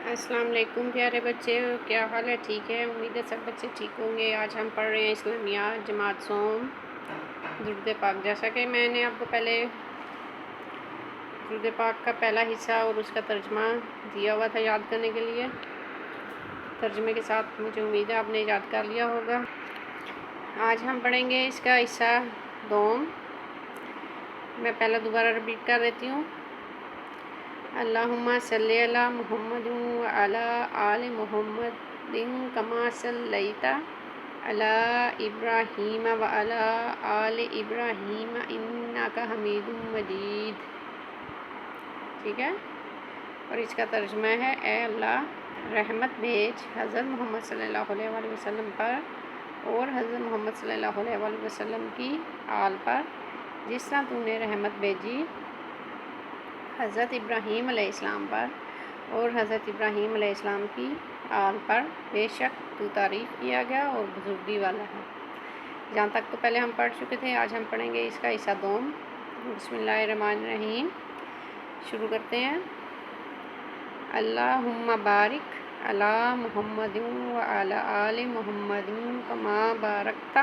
السلام علیکم پیارے بچے، کیا حال ہے؟ ٹھیک ہے، امید ہے سب بچے ٹھیک ہوں گے۔ آج ہم پڑھ رہے ہیں اسلامیات جماعت سوم درود پاک۔ جیسا کہ میں نے آپ کو پہلے درود پاک کا پہلا حصہ اور اس کا ترجمہ دیا ہوا تھا یاد کرنے کے لیے، ترجمے کے ساتھ مجھے امید ہے آپ نے یاد کر لیا ہوگا۔ آج ہم پڑھیں گے اس کا حصہ دوم۔ میں پہلا دوبارہ ریپیٹ کر دیتی ہوں۔ اللہم صلی علی محمد وعلی آل محمد کما صلیت علی ابراہیم وعلی آل ابراہیم انک حمید مجید۔ ٹھیک ہے، اور اس کا ترجمہ ہے: اے اللہ رحمت بھیج حضرت محمد صلی اللہ علیہ وآلہ وسلم پر اور حضرت محمد صلی اللہ علیہ وآلہ وسلم کی آل پر، جس طرح تو نے رحمت بھیجی حضرت ابراہیم علیہ السلام پر اور حضرت ابراہیم علیہ السلام کی آل پر، بے شک تو تعریف کیا گیا اور بزرگی والا ہے۔ جہاں تک تو پہلے ہم پڑھ چکے تھے، آج ہم پڑھیں گے اس کا حصہ دوم۔ بسم اللہ الرحمن الرحیم، شروع کرتے ہیں۔ اللہم بارک علی محمد وعلی آل محمد کما بارکت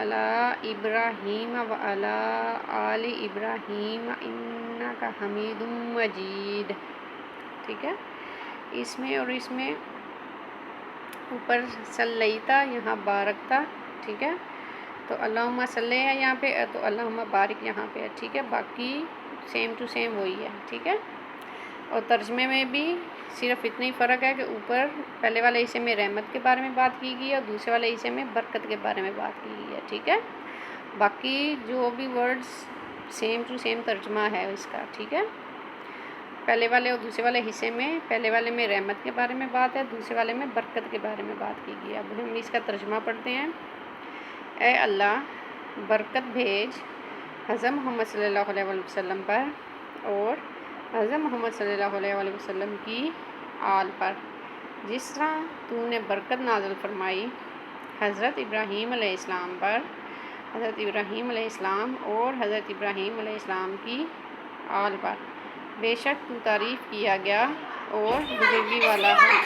علی ابراہیم وعلی آل ابراہیم انک حمید مجید۔ ٹھیک ہے، اس میں اور اس میں اوپر صلیتا، یہاں بارکتا۔ ٹھیک ہے، تو اللہم صلی ہے یہاں پہ، تو اللہم بارک یہاں پہ ہے۔ ٹھیک ہے، باقی سیم ٹو سیم وہی ہے۔ ٹھیک ہے، اور ترجمے میں بھی صرف اتنا ہی فرق ہے کہ اوپر پہلے والے حصے میں رحمت کے بارے میں بات کی گئی ہے اور دوسرے والے حصے میں برکت کے بارے میں بات کی گئی ہے۔ ٹھیک ہے، باقی جو بھی ورڈز سیم ٹو سیم ترجمہ ہے اس کا۔ ٹھیک ہے، پہلے والے اور دوسرے والے حصے میں پہلے والے میں رحمت کے بارے میں بات ہے، دوسرے والے میں برکت کے بارے میں بات کی گئی ہے۔ اب ہم اس کا ترجمہ پڑھتے ہیں۔ اے اللہ برکت بھیج حضرت محمد صلی اللہ علیہ وآلہ وسلم پر اور حضرت محمد صلی اللہ علیہ وآلہ وسلم کی آل پر، جس طرح تو نے برکت نازل فرمائی حضرت ابراہیم علیہ السلام پر، حضرت ابراہیم علیہ السلام اور حضرت ابراہیم علیہ السلام کی آل پر، بے شک تو تعریف کیا گیا اور بزرگی والا ہے۔